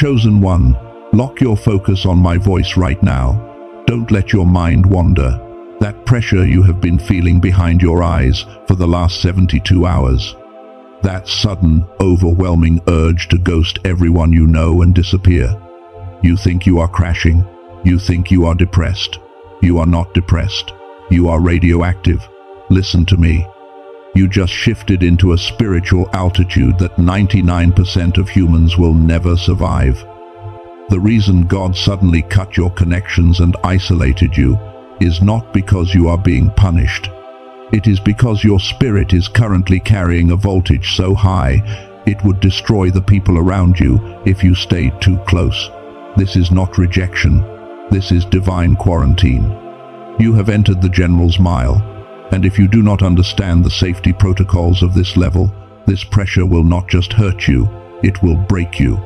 Chosen one, lock your focus on my voice right now. Don't let your mind wander. That pressure you have been feeling behind your eyes for the last 72 hours. That sudden, overwhelming urge to ghost everyone you know and disappear. You think you are crashing. You think you are depressed. You are not depressed. You are radioactive. Listen to me. You just shifted into a spiritual altitude that 99% of humans will never survive. The reason God suddenly cut your connections and isolated you is not because you are being punished. It is because your spirit is currently carrying a voltage so high it would destroy the people around you if you stayed too close. This is not rejection. This is divine quarantine. You have entered the General's Mile. And if you do not understand the safety protocols of this level, this pressure will not just hurt you, it will break you.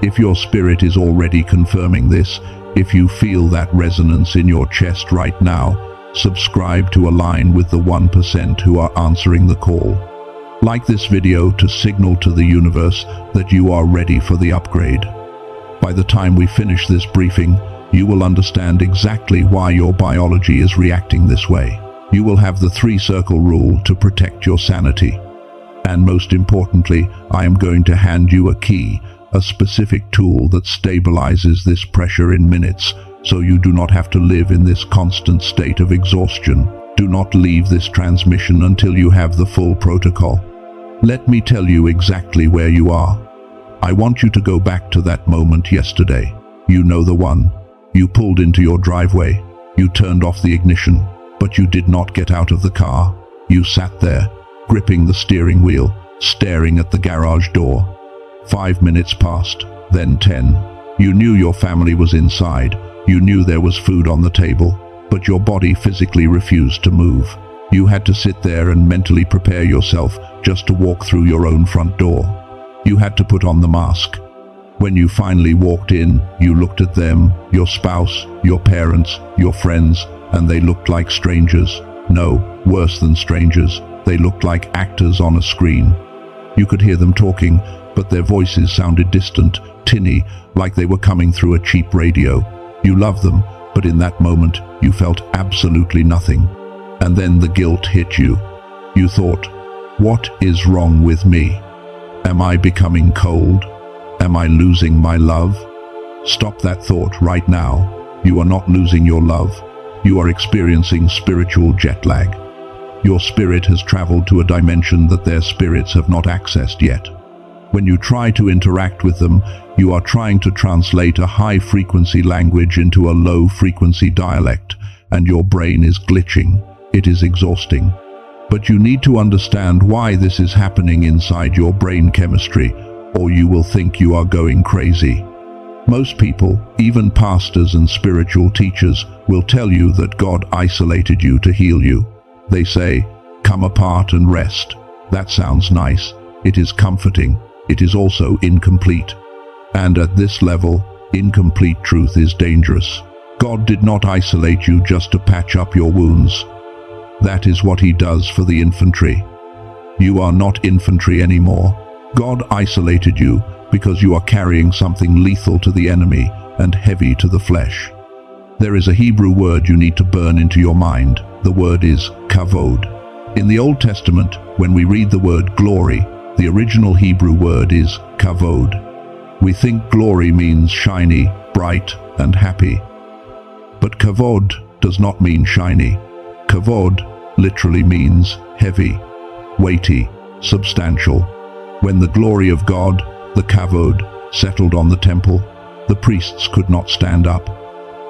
If your spirit is already confirming this, if you feel that resonance in your chest right now, subscribe to align with the 1% who are answering the call. Like this video to signal to the universe that you are ready for the upgrade. By the time we finish this briefing, you will understand exactly why your biology is reacting this way. You will have the 3-circle rule to protect your sanity. And most importantly, I am going to hand you a key, a specific tool that stabilizes this pressure in minutes, so you do not have to live in this constant state of exhaustion. Do not leave this transmission until you have the full protocol. Let me tell you exactly where you are. I want you to go back to that moment yesterday. You know the one. You pulled into your driveway. You turned off the ignition. But you did not get out of the car. You sat there, gripping the steering wheel, staring at the garage door. 5 minutes passed, then 10. You knew your family was inside. You knew there was food on the table, but your body physically refused to move. You had to sit there and mentally prepare yourself just to walk through your own front door. You had to put on the mask. When you finally walked in, you looked at them, your spouse, your parents, your friends, and they looked like strangers. No, worse than strangers. They looked like actors on a screen. You could hear them talking, but their voices sounded distant, tinny, like they were coming through a cheap radio. You loved them, but in that moment, you felt absolutely nothing. And then the guilt hit you. You thought, what is wrong with me? Am I becoming cold? Am I losing my love? Stop that thought right now. You are not losing your love. You are experiencing spiritual jet lag. Your spirit has traveled to a dimension that their spirits have not accessed yet. When you try to interact with them, you are trying to translate a high-frequency language into a low-frequency dialect, and your brain is glitching. It is exhausting. But you need to understand why this is happening inside your brain chemistry, or you will think you are going crazy. Most people, even pastors and spiritual teachers, will tell you that God isolated you to heal you. They say, come apart and rest. That sounds nice. It is comforting. It is also incomplete. And at this level, incomplete truth is dangerous. God did not isolate you just to patch up your wounds. That is what He does for the infantry. You are not infantry anymore. God isolated you because you are carrying something lethal to the enemy and heavy to the flesh. There is a Hebrew word you need to burn into your mind. The word is kavod. In the Old Testament, when we read the word glory, the original Hebrew word is kavod. We think glory means shiny, bright, and happy. But kavod does not mean shiny. Kavod literally means heavy, weighty, substantial. When the glory of God, the kavod, settled on the temple, the priests could not stand up.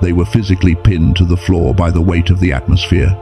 They were physically pinned to the floor by the weight of the atmosphere.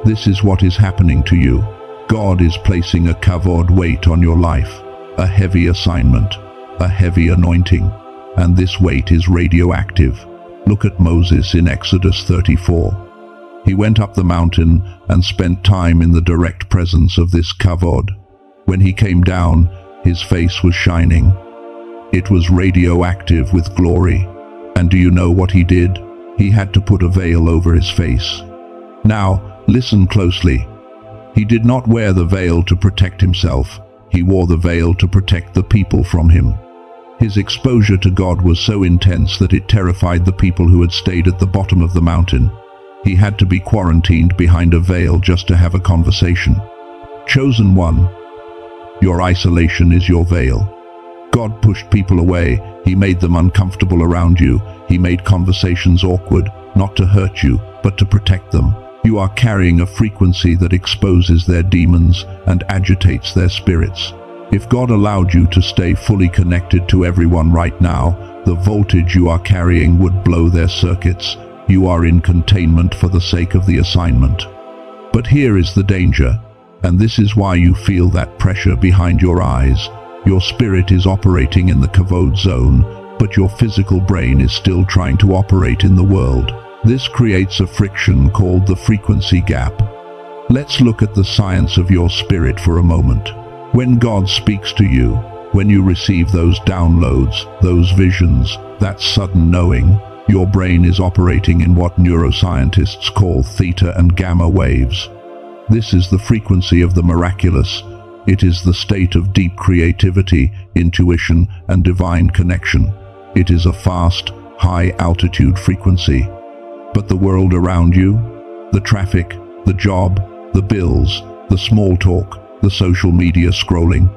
This is what is happening to you. God is placing a kavod weight on your life, a heavy assignment, a heavy anointing, and this weight is radioactive. Look at Moses in Exodus 34. He went up the mountain and spent time in the direct presence of this kavod. When he came down, his face was shining. It was radioactive with glory. And do you know what he did? He had to put a veil over his face. Now, listen closely. He did not wear the veil to protect himself. He wore the veil to protect the people from him. His exposure to God was so intense that it terrified the people who had stayed at the bottom of the mountain. He had to be quarantined behind a veil just to have a conversation. Chosen one, your isolation is your veil. God pushed people away. He made them uncomfortable around you. He made conversations awkward, not to hurt you, but to protect them. You are carrying a frequency that exposes their demons and agitates their spirits. If God allowed you to stay fully connected to everyone right now, the voltage you are carrying would blow their circuits. You are in containment for the sake of the assignment. But here is the danger, and this is why you feel that pressure behind your eyes. Your spirit is operating in the kavod zone, but your physical brain is still trying to operate in the world. This creates a friction called the frequency gap. Let's look at the science of your spirit for a moment. When God speaks to you, when you receive those downloads, those visions, that sudden knowing, your brain is operating in what neuroscientists call theta and gamma waves. This is the frequency of the miraculous. It is the state of deep creativity, intuition, and divine connection. It is a fast, high-altitude frequency. But the world around you, the traffic, the job, the bills, the small talk, the social media scrolling,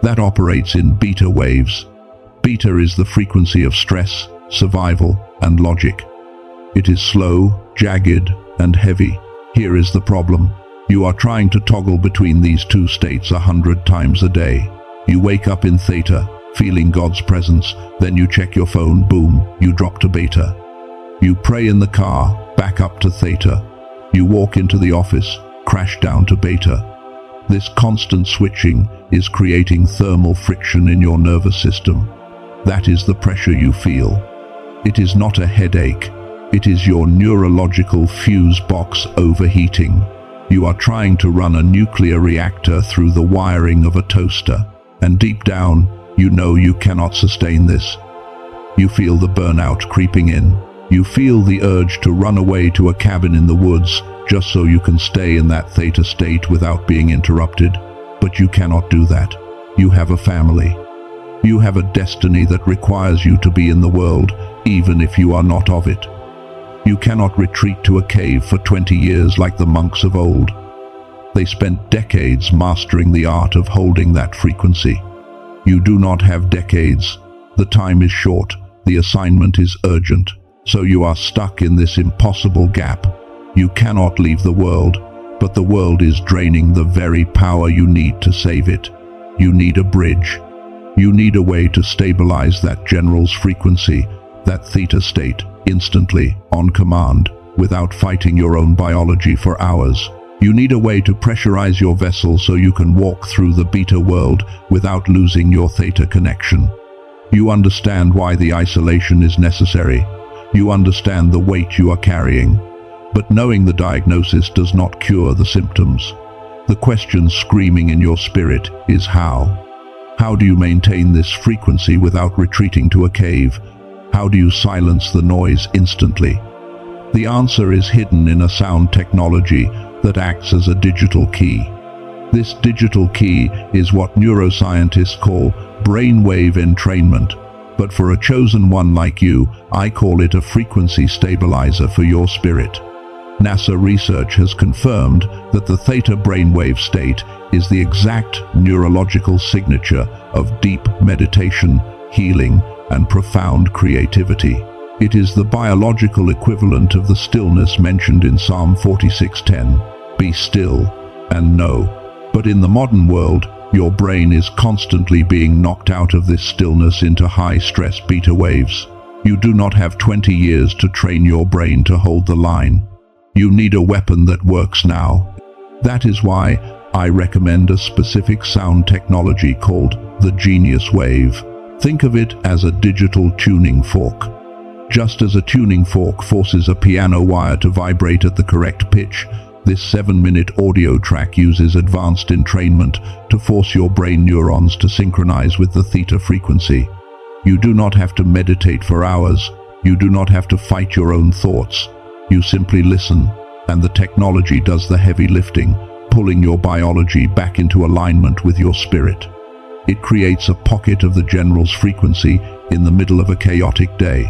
that operates in beta waves. Beta is the frequency of stress, survival, and logic. It is slow, jagged, and heavy. Here is the problem. You are trying to toggle between these two states 100 times a day. You wake up in theta, feeling God's presence, then you check your phone, boom, you drop to beta. You pray in the car, back up to theta. You walk into the office, crash down to beta. This constant switching is creating thermal friction in your nervous system. That is the pressure you feel. It is not a headache. It is your neurological fuse box overheating. You are trying to run a nuclear reactor through the wiring of a toaster, and deep down, you know you cannot sustain this. You feel the burnout creeping in. You feel the urge to run away to a cabin in the woods just so you can stay in that theta state without being interrupted. But you cannot do that. You have a family. You have a destiny that requires you to be in the world, even if you are not of it. You cannot retreat to a cave for 20 years like the monks of old. They spent decades mastering the art of holding that frequency. You do not have decades. The time is short. The assignment is urgent. So you are stuck in this impossible gap. You cannot leave the world, but the world is draining the very power you need to save it. You need a bridge. You need a way to stabilize that general's frequency, that theta state, instantly, on command, without fighting your own biology for hours. You need a way to pressurize your vessel so you can walk through the beta world without losing your theta connection. You understand why the isolation is necessary. You understand the weight you are carrying. But knowing the diagnosis does not cure the symptoms. The question screaming in your spirit is how? How do you maintain this frequency without retreating to a cave? How do you silence the noise instantly? The answer is hidden in a sound technology that acts as a digital key. This digital key is what neuroscientists call brainwave entrainment, but for a chosen one like you, I call it a frequency stabilizer for your spirit. NASA research has confirmed that the theta brainwave state is the exact neurological signature of deep meditation, healing, and profound creativity. It is the biological equivalent of the stillness mentioned in Psalm 46:10. Be still and know. But in the modern world, your brain is constantly being knocked out of this stillness into high-stress beta waves. You do not have 20 years to train your brain to hold the line. You need a weapon that works now. That is why I recommend a specific sound technology called the Genius Wave. Think of it as a digital tuning fork. Just as a tuning fork forces a piano wire to vibrate at the correct pitch, this 7-minute audio track uses advanced entrainment to force your brain neurons to synchronize with the theta frequency. You do not have to meditate for hours. You do not have to fight your own thoughts. You simply listen, and the technology does the heavy lifting, pulling your biology back into alignment with your spirit. It creates a pocket of the general's frequency in the middle of a chaotic day.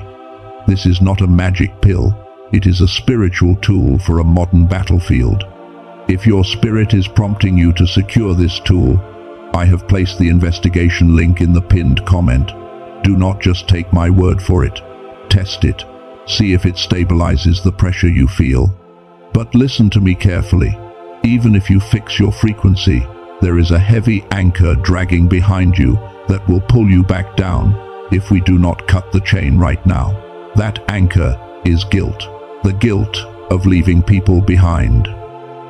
This is not a magic pill. It is a spiritual tool for a modern battlefield. If your spirit is prompting you to secure this tool, I have placed the investigation link in the pinned comment. Do not just take my word for it. Test it. See if it stabilizes the pressure you feel. But listen to me carefully. Even if you fix your frequency, there is a heavy anchor dragging behind you that will pull you back down if we do not cut the chain right now. That anchor is guilt. The guilt of leaving people behind.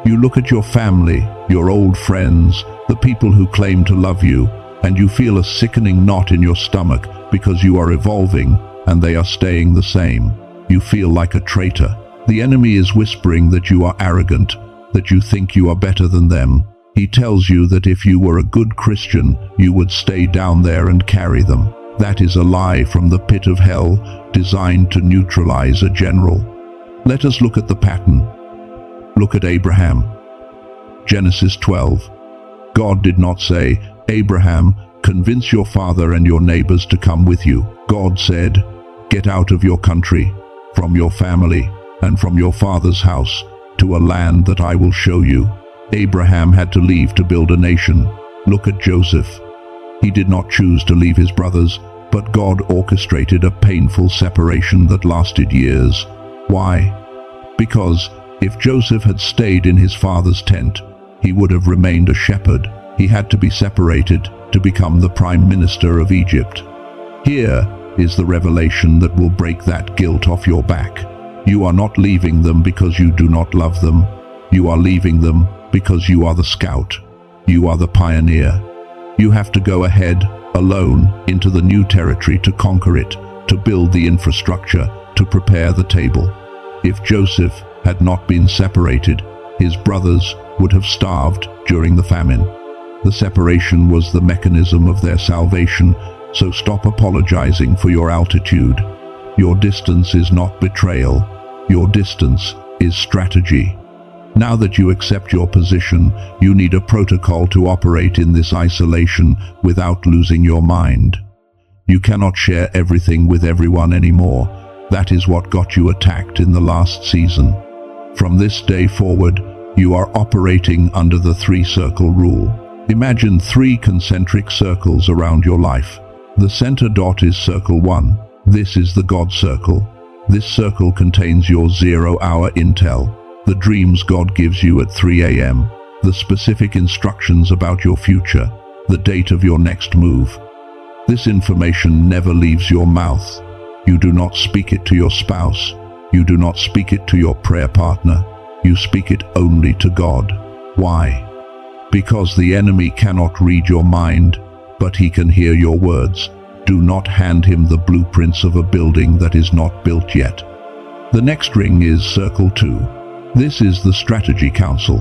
You look at your family, your old friends, the people who claim to love you, and you feel a sickening knot in your stomach because you are evolving and they are staying the same. You feel like a traitor. The enemy is whispering that you are arrogant, that you think you are better than them. He tells you that if you were a good Christian, you would stay down there and carry them. That is a lie from the pit of hell, designed to neutralize a general. Let us look at the pattern. Look at Abraham. Genesis 12. God did not say, Abraham, convince your father and your neighbors to come with you. God said, get out of your country, from your family, and from your father's house, to a land that I will show you. Abraham had to leave to build a nation. Look at Joseph. He did not choose to leave his brothers, but God orchestrated a painful separation that lasted years. Why? Because if Joseph had stayed in his father's tent, he would have remained a shepherd. He had to be separated to become the prime minister of Egypt. Here is the revelation that will break that guilt off your back. You are not leaving them because you do not love them. You are leaving them because you are the scout. You are the pioneer. You have to go ahead, alone, into the new territory to conquer it, to build the infrastructure, to prepare the table. If Joseph had not been separated, his brothers would have starved during the famine. The separation was the mechanism of their salvation, so stop apologizing for your altitude. Your distance is not betrayal. Your distance is strategy. Now that you accept your position, you need a protocol to operate in this isolation without losing your mind. You cannot share everything with everyone anymore. That is what got you attacked in the last season. From this day forward, you are operating under the three-circle rule. Imagine 3 concentric circles around your life. The center dot is circle 1. This is the God circle. This circle contains your 0-hour intel, the dreams God gives you at 3 a.m., the specific instructions about your future, the date of your next move. This information never leaves your mouth. You do not speak it to your spouse. You do not speak it to your prayer partner. You speak it only to God. Why? Because the enemy cannot read your mind, but he can hear your words. Do not hand him the blueprints of a building that is not built yet. The next ring is circle 2. This is the strategy council.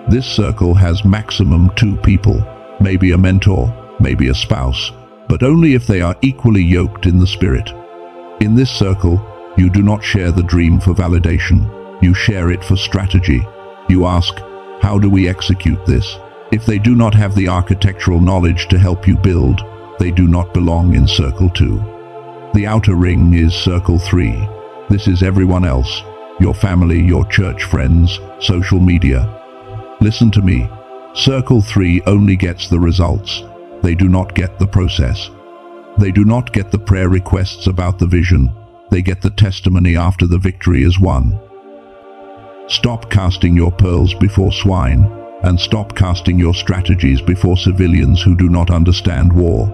This circle has maximum 2 people, maybe a mentor, maybe a spouse, but only if they are equally yoked in the spirit. In this circle, you do not share the dream for validation. You share it for strategy. You ask, how do we execute this? If they do not have the architectural knowledge to help you build, they do not belong in circle 2. The outer ring is circle 3. This is everyone else. Your family, your church friends, social media. Listen to me. Circle 3 only gets the results. They do not get the process. They do not get the prayer requests about the vision. They get the testimony after the victory is won. Stop casting your pearls before swine, and stop casting your strategies before civilians who do not understand war.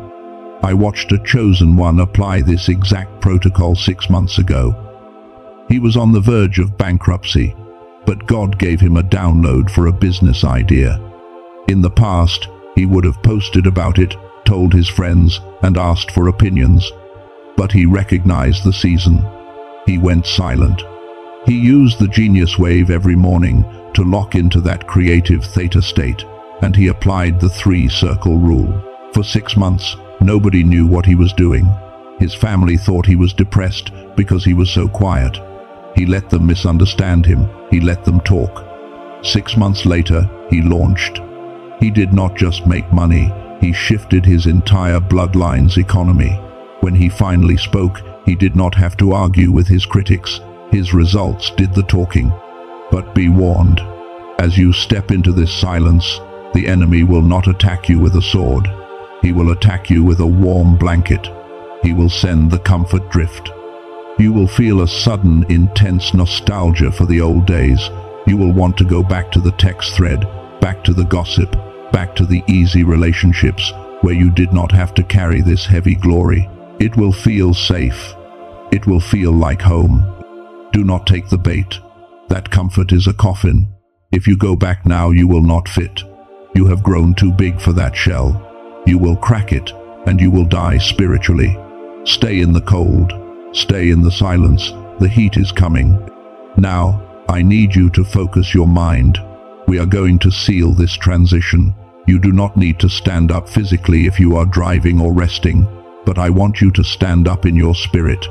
I watched a chosen one apply this exact protocol 6 months ago. He was on the verge of bankruptcy, but God gave him a download for a business idea. In the past, he would have posted about it, told his friends, and asked for opinions. But he recognized the season. He went silent. He used the genius wave every morning to lock into that creative theta state, and he applied the 3-circle rule. For 6 months, nobody knew what he was doing. His family thought he was depressed because he was so quiet. He let them misunderstand him. He let them talk. 6 months later, he launched. He did not just make money. He shifted his entire bloodline's economy. When he finally spoke, he did not have to argue with his critics. His results did the talking. But be warned, as you step into this silence, the enemy will not attack you with a sword. He will attack you with a warm blanket. He will send the comfort drift. You will feel a sudden, intense nostalgia for the old days. You will want to go back to the text thread, back to the gossip, back to the easy relationships where you did not have to carry this heavy glory. It will feel safe. It will feel like home. Do not take the bait. That comfort is a coffin. If you go back now, you will not fit. You have grown too big for that shell. You will crack it, and you will die spiritually. Stay in the cold. Stay in the silence. The heat is coming. Now, I need you to focus your mind. We are going to seal this transition. You do not need to stand up physically if you are driving or resting, but I want you to stand up in your spirit.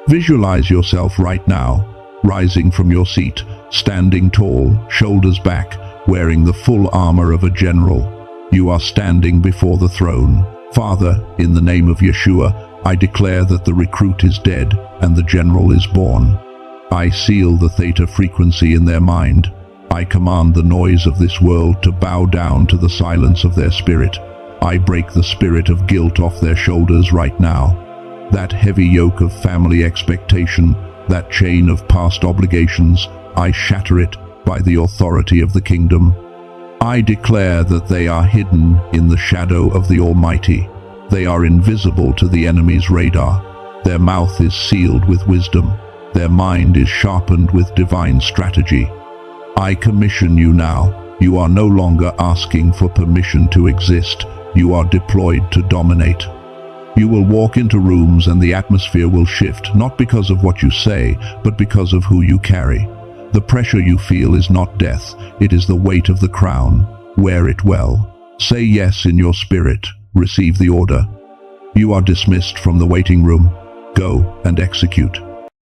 Visualize yourself right now, rising from your seat, standing tall, shoulders back, wearing the full armor of a general. You are standing before the throne. Father, in the name of Yeshua, I declare that the recruit is dead and the general is born. I seal the theta frequency in their mind. I command the noise of this world to bow down to the silence of their spirit. I break the spirit of guilt off their shoulders right now. That heavy yoke of family expectation, that chain of past obligations, I shatter it by the authority of the kingdom. I declare that they are hidden in the shadow of the Almighty. They are invisible to the enemy's radar. Their mouth is sealed with wisdom. Their mind is sharpened with divine strategy. I commission you now. You are no longer asking for permission to exist. You are deployed to dominate. You will walk into rooms and the atmosphere will shift, not because of what you say, but because of who you carry. The pressure you feel is not death. It is the weight of the crown. Wear it well. Say yes in your spirit. Receive the order. You are dismissed from the waiting room. Go and execute.